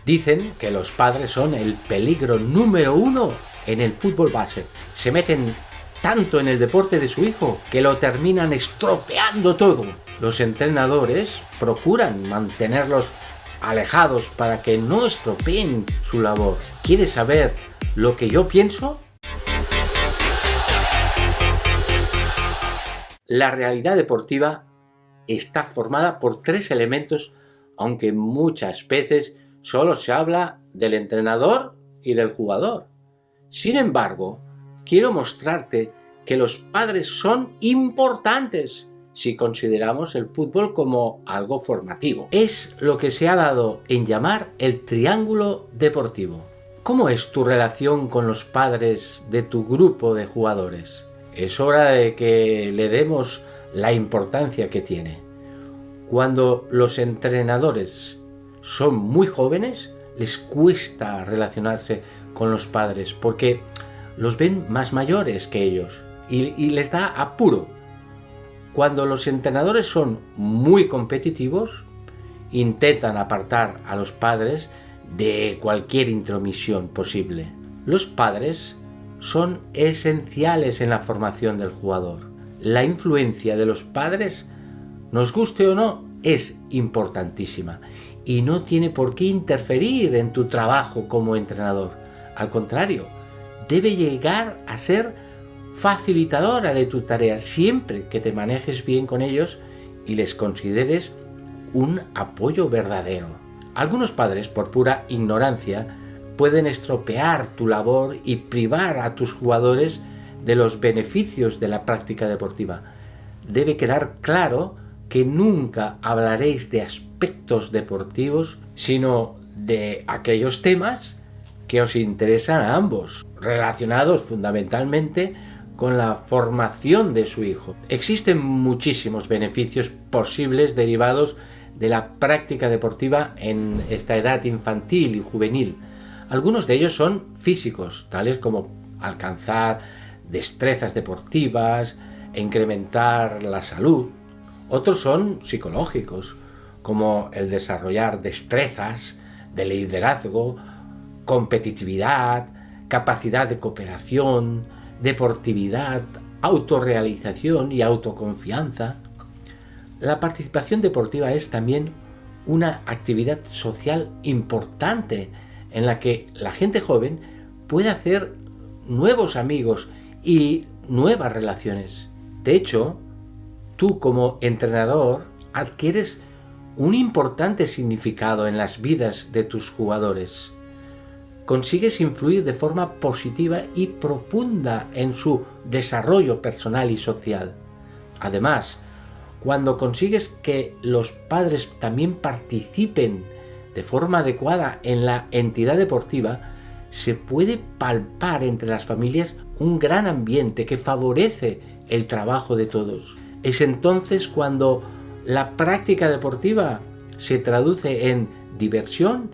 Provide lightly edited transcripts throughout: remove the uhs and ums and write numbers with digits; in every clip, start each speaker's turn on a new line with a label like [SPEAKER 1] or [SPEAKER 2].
[SPEAKER 1] Dicen que los padres son el peligro número uno en el fútbol base. Se meten tanto en el deporte de su hijo que lo terminan estropeando todo. Los entrenadores procuran mantenerlos alejados para que no estropeen su labor. ¿Quieres saber lo que yo pienso? La realidad deportiva está formada por 3 elementos, aunque muchas veces solo se habla del entrenador y del jugador. Sin embargo, quiero mostrarte que los padres son importantes si consideramos el fútbol como algo formativo. Es lo que se ha dado en llamar el triángulo deportivo. ¿Cómo es tu relación con los padres de tu grupo de jugadores? Es hora de que le demos la importancia que tiene. Cuando los entrenadores son muy jóvenes, les cuesta relacionarse con los padres porque los ven más mayores que ellos y les da apuro. Cuando los entrenadores son muy competitivos, intentan apartar a los padres de cualquier intromisión posible. Los padres son esenciales en la formación del jugador. La influencia de los padres, nos guste o no, es importantísima y no tiene por qué interferir en tu trabajo como entrenador. Al contrario, debe llegar a ser facilitadora de tu tarea siempre que te manejes bien con ellos y les consideres un apoyo verdadero. Algunos padres, por pura ignorancia, pueden estropear tu labor y privar a tus jugadores de los beneficios de la práctica deportiva. Debe quedar claro que nunca hablaréis de aspectos deportivos, sino de aquellos temas que os interesan a ambos, relacionados fundamentalmente con la formación de su hijo. Existen muchísimos beneficios posibles derivados de la práctica deportiva en esta edad infantil y juvenil. Algunos de ellos son físicos, tales como alcanzar destrezas deportivas e incrementar la salud. Otros son psicológicos, como el desarrollar destrezas de liderazgo, competitividad, capacidad de cooperación, deportividad, autorrealización y autoconfianza. La participación deportiva es también una actividad social importante en la que la gente joven puede hacer nuevos amigos y nuevas relaciones. De hecho, tú como entrenador adquieres un importante significado en las vidas de tus jugadores. Consigues influir de forma positiva y profunda en su desarrollo personal y social. Además, cuando consigues que los padres también participen de forma adecuada en la entidad deportiva, se puede palpar entre las familias un gran ambiente que favorece el trabajo de todos. Es entonces cuando la práctica deportiva se traduce en diversión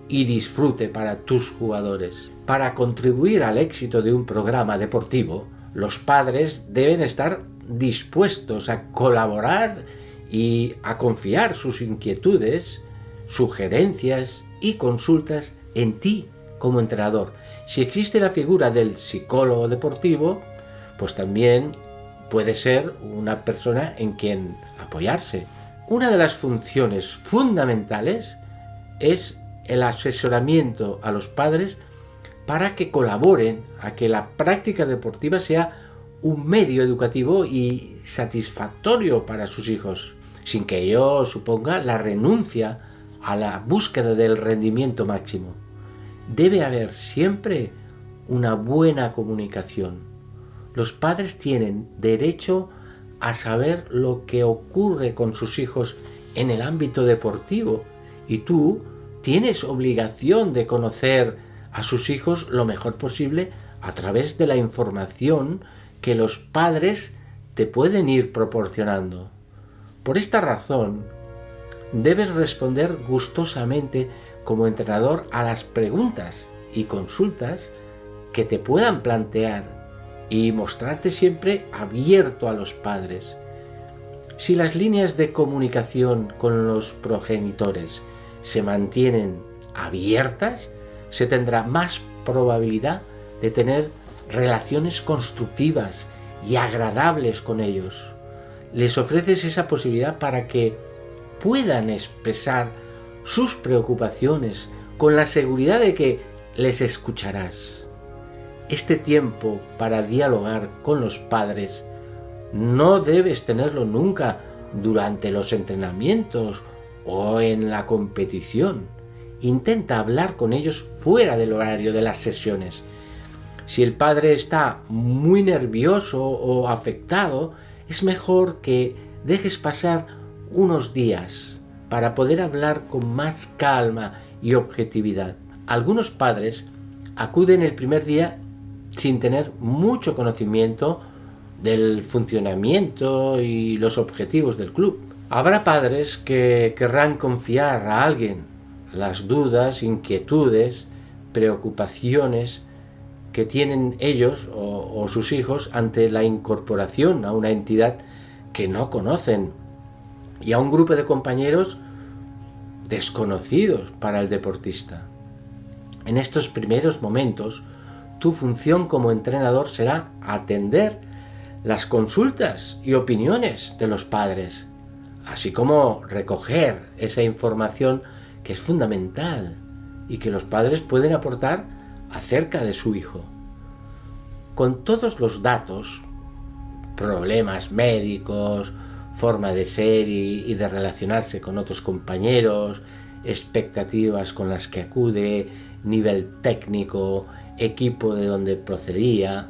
[SPEAKER 1] y disfrute para tus jugadores. Para contribuir al éxito de un programa deportivo, los padres deben estar dispuestos a colaborar y a confiar sus inquietudes, sugerencias y consultas en ti como entrenador. Si existe la figura del psicólogo deportivo, pues también puede ser una persona en quien apoyarse. Una de las funciones fundamentales es el asesoramiento a los padres para que colaboren a que la práctica deportiva sea un medio educativo y satisfactorio para sus hijos, sin que ello suponga la renuncia a la búsqueda del rendimiento máximo. Debe haber siempre una buena comunicación. Los padres tienen derecho a saber lo que ocurre con sus hijos en el ámbito deportivo y tú tienes obligación de conocer a sus hijos lo mejor posible a través de la información que los padres te pueden ir proporcionando. Por esta razón, debes responder gustosamente como entrenador a las preguntas y consultas que te puedan plantear y mostrarte siempre abierto a los padres. Si las líneas de comunicación con los progenitores se mantienen abiertas, se tendrá más probabilidad de tener relaciones constructivas y agradables con ellos. Les ofreces esa posibilidad para que puedan expresar sus preocupaciones con la seguridad de que les escucharás. Este tiempo para dialogar con los padres no debes tenerlo nunca durante los entrenamientos o en la competición. Intenta hablar con ellos fuera del horario de las sesiones. Si el padre está muy nervioso o afectado, es mejor que dejes pasar unos días para poder hablar con más calma y objetividad. Algunos padres acuden el primer día sin tener mucho conocimiento del funcionamiento y los objetivos del club. Habrá padres que querrán confiar a alguien las dudas, inquietudes, preocupaciones que tienen ellos o sus hijos ante la incorporación a una entidad que no conocen y a un grupo de compañeros desconocidos para el deportista. En estos primeros momentos, tu función como entrenador será atender las consultas y opiniones de los padres, así como recoger esa información que es fundamental y que los padres pueden aportar acerca de su hijo. Con todos los datos, problemas médicos, forma de ser y de relacionarse con otros compañeros, expectativas con las que acude, nivel técnico, equipo de donde procedía,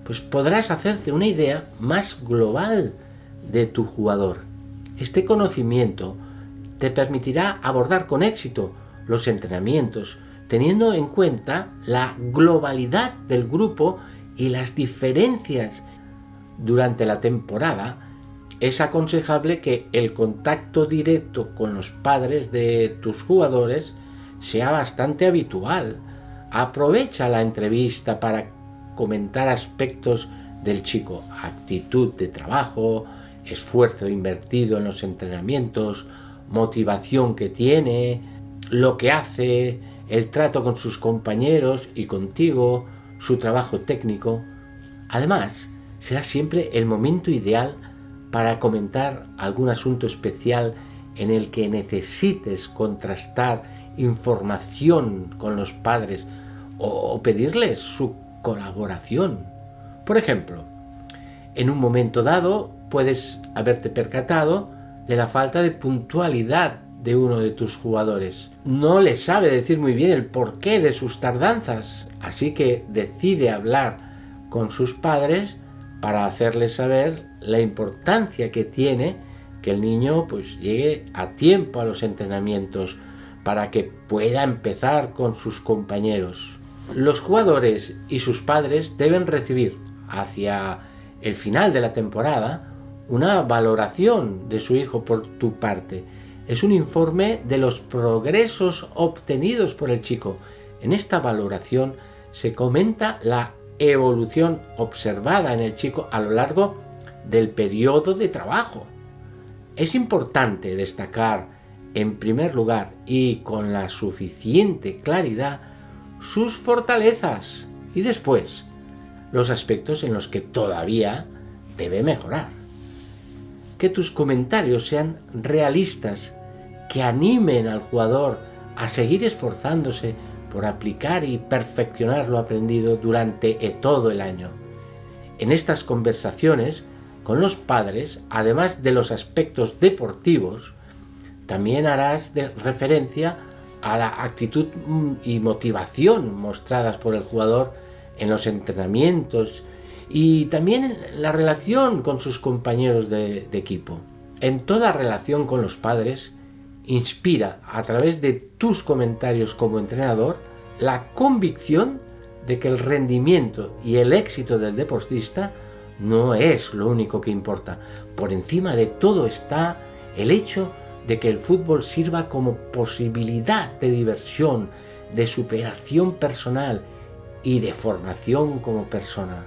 [SPEAKER 1] pues podrás hacerte una idea más global de tu jugador. Este conocimiento te permitirá abordar con éxito los entrenamientos, teniendo en cuenta la globalidad del grupo y las diferencias durante la temporada. Es aconsejable que el contacto directo con los padres de tus jugadores sea bastante habitual. Aprovecha la entrevista para comentar aspectos del chico, actitud de trabajo, esfuerzo invertido en los entrenamientos, motivación que tiene, lo que hace, el trato con sus compañeros y contigo, su trabajo técnico. Además, será siempre el momento ideal para comentar algún asunto especial en el que necesites contrastar información con los padres o pedirles su colaboración. Por ejemplo, en un momento dado puedes haberte percatado de la falta de puntualidad de uno de tus jugadores. No le sabe decir muy bien el porqué de sus tardanzas, así que decide hablar con sus padres para hacerles saber la importancia que tiene que el niño pues llegue a tiempo a los entrenamientos para que pueda empezar con sus compañeros. Los jugadores y sus padres deben recibir hacia el final de la temporada una valoración de su hijo por tu parte. Es un informe de los progresos obtenidos por el chico. En esta valoración se comenta la evolución observada en el chico a lo largo del periodo de trabajo. Es importante destacar, en primer lugar y con la suficiente claridad, sus fortalezas y después los aspectos en los que todavía debe mejorar. Que tus comentarios sean realistas, que animen al jugador a seguir esforzándose por aplicar y perfeccionar lo aprendido durante todo el año. En estas conversaciones con los padres, además de los aspectos deportivos, también harás referencia a la actitud y motivación mostradas por el jugador en los entrenamientos y también la relación con sus compañeros de equipo. En toda relación con los padres, inspira a través de tus comentarios como entrenador la convicción de que el rendimiento y el éxito del deportista no es lo único que importa. Por encima de todo está el hecho de que el fútbol sirva como posibilidad de diversión, de superación personal y de formación como persona.